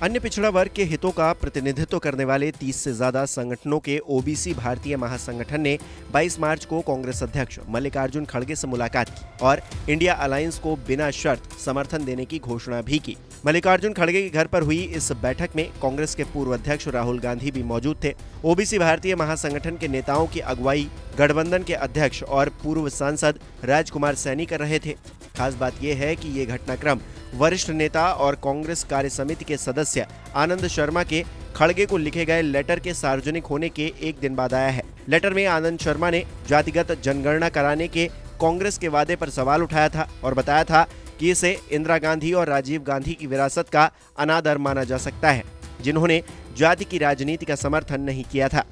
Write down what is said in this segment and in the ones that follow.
अन्य पिछड़ा वर्ग के हितों का प्रतिनिधित्व करने वाले 30 से ज्यादा संगठनों के ओबीसी भारतीय महासंगठन ने 22 मार्च को कांग्रेस अध्यक्ष मल्लिकार्जुन खड़गे से मुलाकात की और इंडिया अलायंस को बिना शर्त समर्थन देने की घोषणा भी की। मल्लिकार्जुन खड़गे के घर पर हुई इस बैठक में कांग्रेस के पूर्व अध्यक्ष राहुल गांधी भी मौजूद थे। ओबीसी भारतीय महासंगठन के नेताओं की अगुवाई गठबंधन के अध्यक्ष और पूर्व सांसद राजकुमार सैनी कर रहे थे। खास बात यह है कि ये घटनाक्रम वरिष्ठ नेता और कांग्रेस कार्य समिति के सदस्य आनंद शर्मा के खड़गे को लिखे गए लेटर के सार्वजनिक होने के एक दिन बाद आया है। लेटर में आनंद शर्मा ने जातिगत जनगणना कराने के कांग्रेस के वादे पर सवाल उठाया था और बताया था कि इसे इंदिरा गांधी और राजीव गांधी की विरासत का अनादर माना जा सकता है, जिन्होंने जाति की राजनीति का समर्थन नहीं किया था।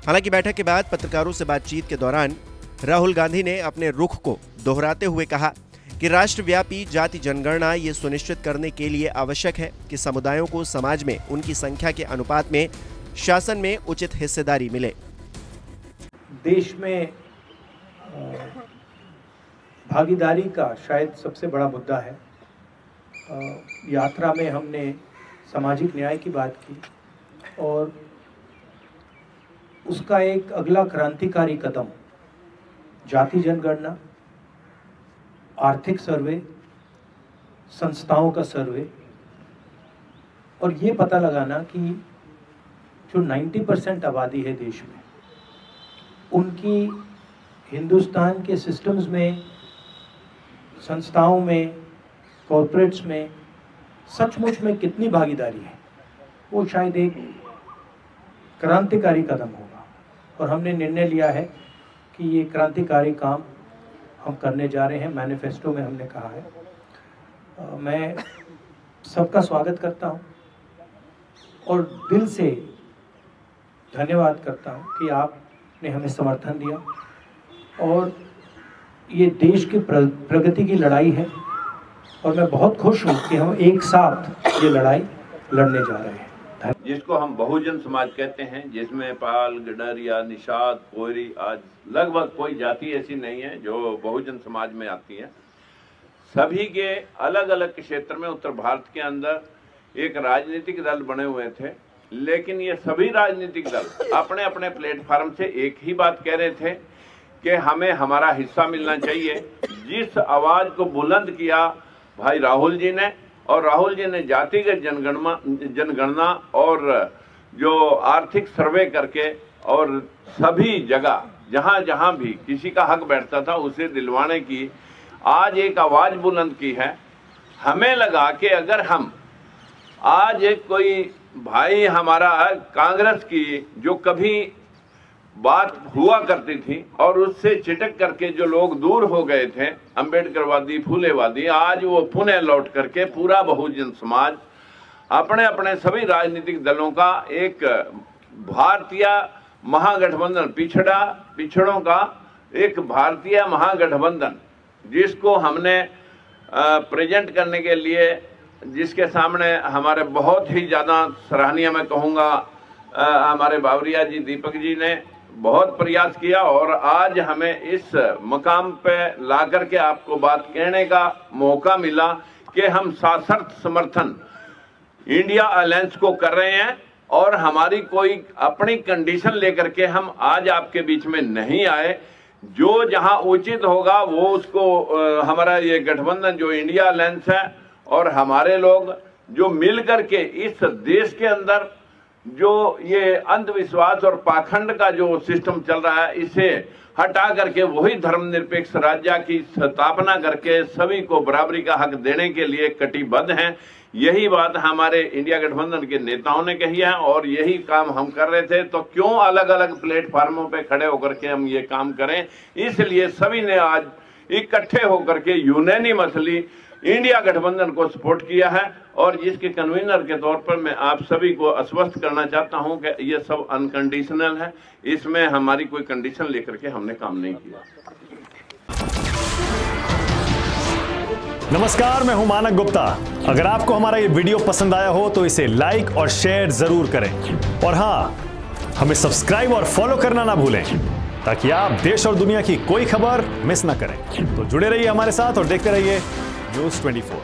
हालांकि बैठक के बाद पत्रकारों से बातचीत के दौरान राहुल गांधी ने अपने रुख को दोहराते हुए कहा कि राष्ट्रव्यापी जाति जनगणना ये सुनिश्चित करने के लिए आवश्यक है कि समुदायों को समाज में उनकी संख्या के अनुपात में शासन में उचित हिस्सेदारी मिले। देश में भागीदारी का शायद सबसे बड़ा मुद्दा है। यात्रा में हमने सामाजिक न्याय की बात की और उसका एक अगला क्रांतिकारी कदम जाति जनगणना, आर्थिक सर्वे, संस्थाओं का सर्वे और ये पता लगाना कि जो 90% आबादी है देश में, उनकी हिंदुस्तान के सिस्टम्स में, संस्थाओं में, कॉर्पोरेट्स में सचमुच में कितनी भागीदारी है, वो शायद एक क्रांतिकारी कदम होगा। और हमने निर्णय लिया है कि ये क्रांतिकारी काम हम करने जा रहे हैं। मैनिफेस्टो में हमने कहा है। मैं सबका स्वागत करता हूं और दिल से धन्यवाद करता हूं कि आपने हमें समर्थन दिया और ये देश की प्रगति की लड़ाई है और मैं बहुत खुश हूं कि हम एक साथ ये लड़ाई लड़ने जा रहे हैं। जिसको हम बहुजन समाज कहते हैं, जिसमें पाल, गडरिया, निषाद, कोयरी, आज लगभग कोई जाति ऐसी नहीं है जो बहुजन समाज में आती है। सभी के अलग अलग क्षेत्र में उत्तर भारत के अंदर एक राजनीतिक दल बने हुए थे, लेकिन ये सभी राजनीतिक दल अपने अपने प्लेटफार्म से एक ही बात कह रहे थे कि हमें हमारा हिस्सा मिलना चाहिए। जिस आवाज को बुलंद किया भाई राहुल जी ने, और राहुल जी ने जातिगत जनगणना और जो आर्थिक सर्वे करके और सभी जगह जहां जहां भी किसी का हक बैठता था उसे दिलवाने की आज एक आवाज बुलंद की है। हमें लगा कि अगर हम आज एक कोई भाई हमारा कांग्रेस की जो कभी बात हुआ करती थी और उससे चिटक करके जो लोग दूर हो गए थे, अंबेडकरवादी, फूलेवादी, आज वो पुनः लौट करके पूरा बहुजन समाज अपने अपने सभी राजनीतिक दलों का एक भारतीय महागठबंधन, पिछड़ों का एक भारतीय महागठबंधन, जिसको हमने प्रेजेंट करने के लिए, जिसके सामने हमारे बहुत ही ज़्यादा सराहनीय मैं कहूँगा हमारे बावरिया जी, दीपक जी ने बहुत प्रयास किया और आज हमें इस मकाम पे ला करके आपको बात कहने का मौका मिला कि हम सशर्त समर्थन इंडिया अलायंस को कर रहे हैं और हमारी कोई अपनी कंडीशन लेकर के हम आज आपके बीच में नहीं आए। जो जहां उचित होगा वो उसको हमारा ये गठबंधन जो इंडिया अलायंस है और हमारे लोग जो मिल करके इस देश के अंदर जो ये अंधविश्वास और पाखंड का जो सिस्टम चल रहा है, इसे हटा करके वही धर्मनिरपेक्ष राज्य की स्थापना करके सभी को बराबरी का हक देने के लिए कटिबद्ध हैं। यही बात हमारे इंडिया गठबंधन के नेताओं ने कही है और यही काम हम कर रहे थे। तो क्यों अलग अलग प्लेटफार्मों पे खड़े होकर के हम ये काम करें, इसलिए सभी ने आज इकट्ठे होकर के यूनानिमसली इंडिया गठबंधन को सपोर्ट किया है और जिसके कन्वीनर के तौर पर मैं आप सभी को आश्वस्त करना चाहता हूं कि ये सब अनकंडीशनल है, इसमें हमारी कोई कंडीशन लेकर के हमने काम नहीं किया। नमस्कार, मैं हूं मानक गुप्ता। अगर आपको हमारा ये वीडियो पसंद आया हो तो इसे लाइक और शेयर जरूर करें और हां, हमें सब्सक्राइब और फॉलो करना ना भूलें ताकि आप देश और दुनिया की कोई खबर मिस ना करें। तो जुड़े रहिए हमारे साथ और देखते रहिए न्यूज़ 24।